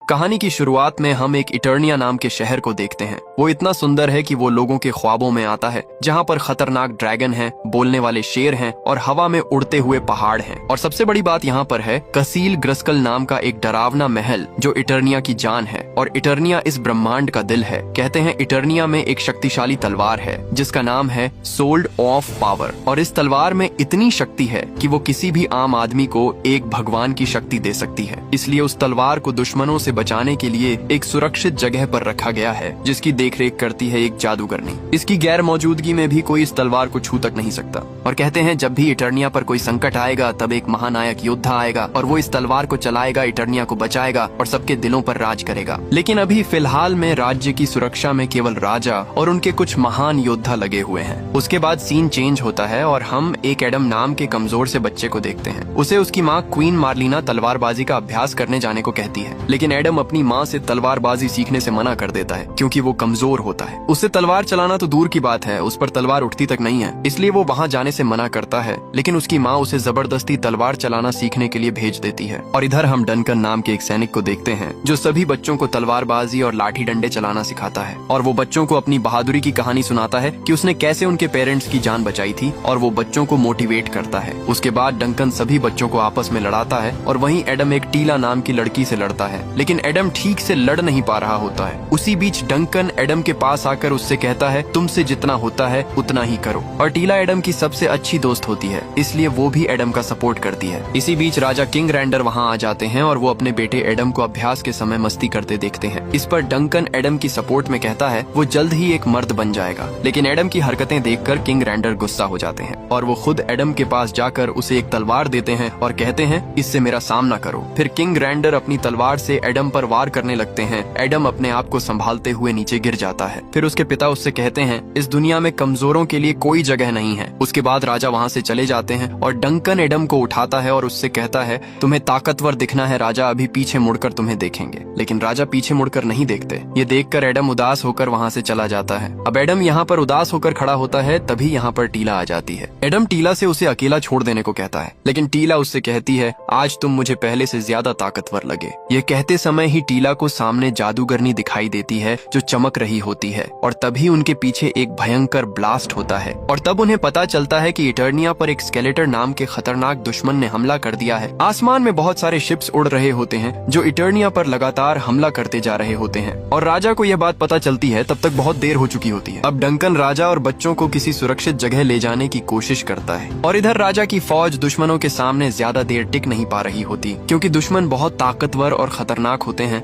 कहानी की शुरुआत में हम एक इटर्निया नाम के शहर को देखते हैं। वो इतना सुंदर है कि वो लोगों के ख्वाबों में आता है, जहाँ पर खतरनाक ड्रैगन हैं, बोलने वाले शेर हैं और हवा में उड़ते हुए पहाड़ हैं। और सबसे बड़ी बात यहाँ पर है कसील ग्रस्कल नाम का एक डरावना महल जो इटर्निया की जान है। और इटर्निया इस ब्रह्मांड का दिल है। कहते हैं इटर्निया में एक शक्तिशाली तलवार है जिसका नाम है सोल्ड ऑफ पावर। और इस तलवार में इतनी शक्ति है कि वो किसी भी आम आदमी को एक भगवान की शक्ति दे सकती है। इसलिए उस तलवार को दुश्मनों से बचाने के लिए एक सुरक्षित जगह पर रखा गया है जिसकी देखरेख करती है एक जादूगरनी। इसकी गैर मौजूदगी में भी कोई इस तलवार को छू तक नहीं सकता। और कहते हैं जब भी इटर्निया पर कोई संकट आएगा तब एक महानायक योद्धा आएगा और वो इस तलवार को चलाएगा, इटर्निया को बचाएगा और सबके दिलों पर राज करेगा। लेकिन अभी फिलहाल में राज्य की सुरक्षा में केवल राजा और उनके कुछ महान योद्धा लगे हुए हैं। उसके बाद सीन चेंज होता है और हम एक एडम नाम के कमजोर से बच्चे को देखते हैं। उसे उसकी माँ क्वीन मार्लिना तलवारबाजी का अभ्यास करने जाने को कहती है, लेकिन एडम अपनी माँ से तलवारबाजी सीखने से मना कर देता है क्योंकि वो कमजोर होता है। उससे तलवार चलाना तो दूर की बात है, उस पर तलवार उठती तक नहीं है, इसलिए वो वहाँ जाने से मना करता है। लेकिन उसकी माँ उसे जबरदस्ती तलवार चलाना सीखने के लिए भेज देती है। और इधर हम डनकन नाम के एक सैनिक को देखते हैं जो सभी बच्चों को तलवारबाजी और लाठी डंडे चलाना सिखाता है। और वो बच्चों को अपनी बहादुरी की कहानी सुनाता है कि उसने कैसे उनके पेरेंट्स की जान बचाई थी और वो बच्चों को मोटिवेट करता है। उसके बाद डंकन सभी बच्चों को आपस में लड़ाता है और वहीं एडम एक टीला नाम की लड़की से लड़ता है। लेकिन एडम ठीक से लड़ नहीं पा रहा होता है। उसी बीच डंकन एडम के पास आकर उससे कहता है तुमसे जितना होता है उतना ही करो। और टीला एडम की सबसे अच्छी दोस्त होती है, इसलिए वो भी एडम का सपोर्ट करती है। इसी बीच राजा किंग रैंडर वहाँ आ जाते हैं और वो अपने बेटे एडम को अभ्यास के समय मस्ती करते देखते हैं। इस पर डंकन एडम की सपोर्ट में कहता है वो जल्द ही एक मर्द बन जाएगा। लेकिन एडम की हरकतें देखकर किंग रैंडर गुस्सा हो जाते हैं और वो खुद एडम के पास जाकर उसे एक तलवार देते हैं और कहते हैं इससे मेरा सामना करो। फिर किंग रैंडर अपनी तलवार से एडम पर वार करने लगते हैं। एडम अपने आप को संभालते हुए नीचे गिर जाता है। फिर उसके पिता उससे कहते हैं इस दुनिया में कमजोरों के लिए कोई जगह नहीं है। उसके बाद राजा वहाँ से चले जाते हैं और डंकन एडम को उठाता है और उससे कहता है तुम्हें ताकतवर दिखना है राजा, अभी पीछे मुड़कर तुम्हें देखेंगे। लेकिन राजा पीछे मुड़कर नहीं देखते। ये देखकर एडम उदास होकर वहाँ से चला जाता है। अब एडम यहाँ पर उदास होकर खड़ा होता है, तभी यहाँ पर टीला आ जाती है। एडम टीला से उसे अकेला छोड़ देने को कहता है, लेकिन टीला उससे कहती है आज तुम मुझे पहले से ज्यादा ताकतवर लगे। ये कहते समय ही टीला को सामने जादूगरनी दिखाई देती है जो चमक रही होती है और तभी उनके पीछे एक भयंकर ब्लास्ट होता है। और तब उन्हें पता चलता है कि इटर्निया पर एक स्केलेटर नाम के खतरनाक दुश्मन ने हमला कर दिया है। आसमान में बहुत सारे शिप्स उड़ रहे होते हैं जो इटर्निया पर लगातार हमला करते जा रहे होते हैं। और राजा को यह बात पता चलती है तब तक बहुत देर हो चुकी होती है। अब डंकन राजा और बच्चों को किसी सुरक्षित जगह ले जाने की कोशिश करता है। और इधर राजा की फौज दुश्मनों के सामने ज्यादा देर टिक नहीं पा रही होती क्योंकि दुश्मन बहुत ताकतवर और खतरनाक होते हैं।